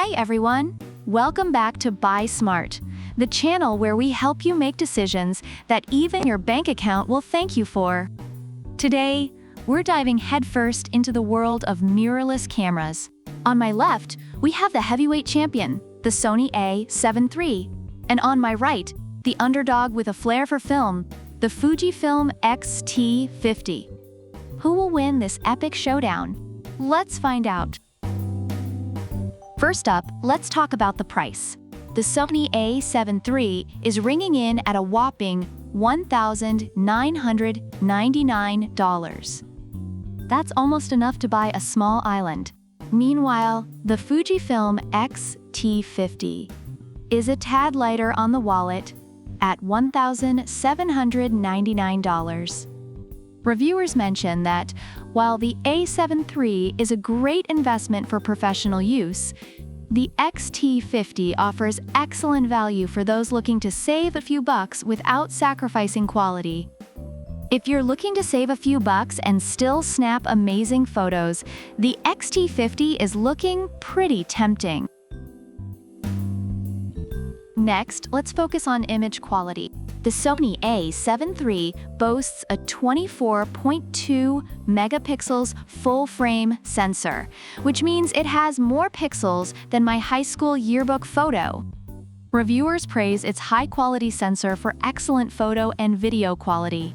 Hi everyone! Welcome back to Buy Smart, the channel where we help you make decisions that even your bank account will thank you for. Today, we're diving headfirst into the world of mirrorless cameras. On my left, we have the heavyweight champion, the Sony A7 III, and on my right, the underdog with a flair for film, the Fujifilm X-T50. Who will win this epic showdown? Let's find out. First up, let's talk about the price. The Sony A7 III is ringing in at a whopping $1,999. That's almost enough to buy a small island. Meanwhile, the Fujifilm X-T50 is a tad lighter on the wallet at $1,799. Reviewers mention that while the A7 III is a great investment for professional use, the X-T50 offers excellent value for those looking to save a few bucks without sacrificing quality. If you're looking to save a few bucks and still snap amazing photos, the X-T50 is looking pretty tempting. Next, let's focus on image quality. The Sony A7 III boasts a 24.2 megapixels full-frame sensor, which means it has more pixels than my high school yearbook photo. Reviewers praise its high-quality sensor for excellent photo and video quality.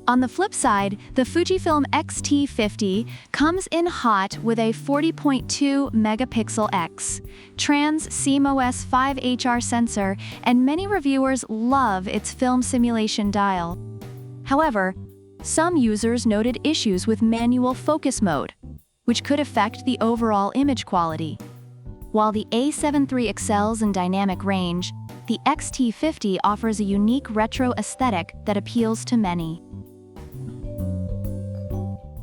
On the flip side, the Fujifilm X-T50 comes in hot with a 40.2 megapixel X-Trans CMOS 5HR sensor, and many reviewers love its film simulation dial. However, some users noted issues with manual focus mode, which could affect the overall image quality. While the A7 III excels in dynamic range, the X-T50 offers a unique retro aesthetic that appeals to many.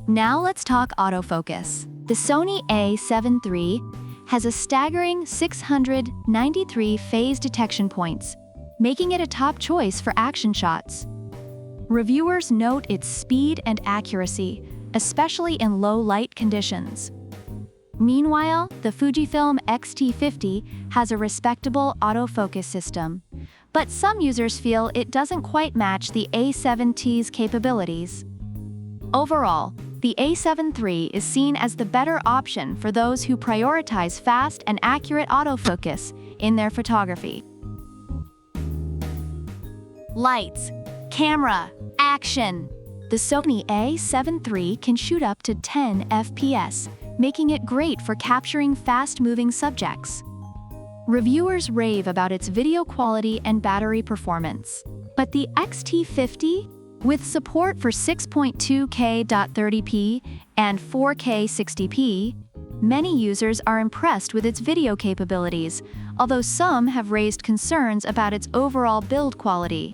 Now let's talk autofocus. The Sony A7 III has a staggering 693 phase detection points, making it a top choice for action shots. Reviewers note its speed and accuracy, especially in low light conditions. Meanwhile, the Fujifilm X-T50 has a respectable autofocus system, but some users feel it doesn't quite match the A7 III's capabilities. Overall, the A7 III is seen as the better option for those who prioritize fast and accurate autofocus in their photography. Lights, camera, action. The Sony A7 III can shoot up to 10 FPS, making it great for capturing fast-moving subjects. Reviewers rave about its video quality and battery performance. But the X-T50? With support for 6.2K 30p and 4K 60p, many users are impressed with its video capabilities, although some have raised concerns about its overall build quality.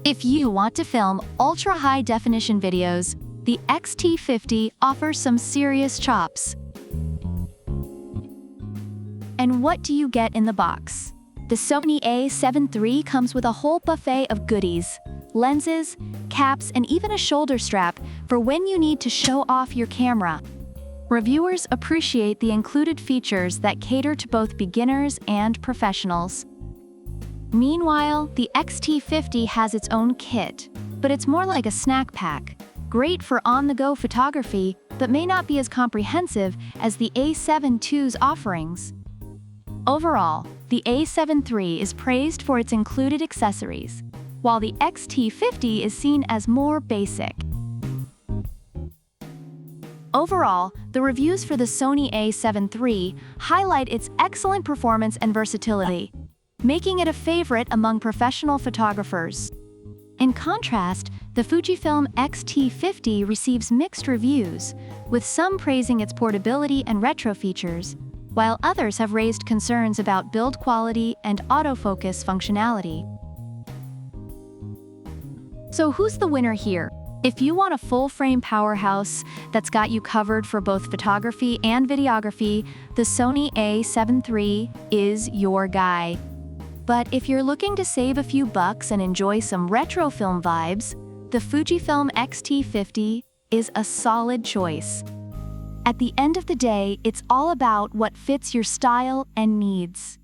If you want to film ultra-high-definition videos, the X-T50 offers some serious chops. And what do you get in the box? The Sony A7 III comes with a whole buffet of goodies: lenses, caps, and even a shoulder strap for when you need to show off your camera. Reviewers appreciate the included features that cater to both beginners and professionals. Meanwhile, the X-T50 has its own kit, but it's more like a snack pack, great for on-the-go photography, but may not be as comprehensive as the A7 II's offerings. Overall, the A7 III is praised for its included accessories, while the X-T50 is seen as more basic. Overall, the reviews for the Sony A7 III highlight its excellent performance and versatility, making it a favorite among professional photographers. In contrast, the Fujifilm X-T50 receives mixed reviews, with some praising its portability and retro features, while others have raised concerns about build quality and autofocus functionality. So who's the winner here? If you want a full-frame powerhouse that's got you covered for both photography and videography, the Sony A7 III is your guy. But if you're looking to save a few bucks and enjoy some retro film vibes, the Fujifilm X-T50 is a solid choice. At the end of the day, it's all about what fits your style and needs.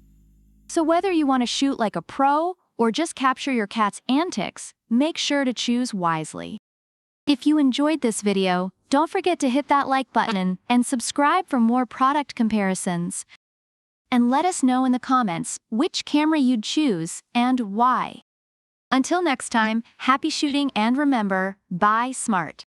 So whether you want to shoot like a pro or just capture your cat's antics, make sure to choose wisely. If you enjoyed this video, don't forget to hit that like button and subscribe for more product comparisons. And let us know in the comments which camera you'd choose and why. Until next time, happy shooting and remember, buy smart.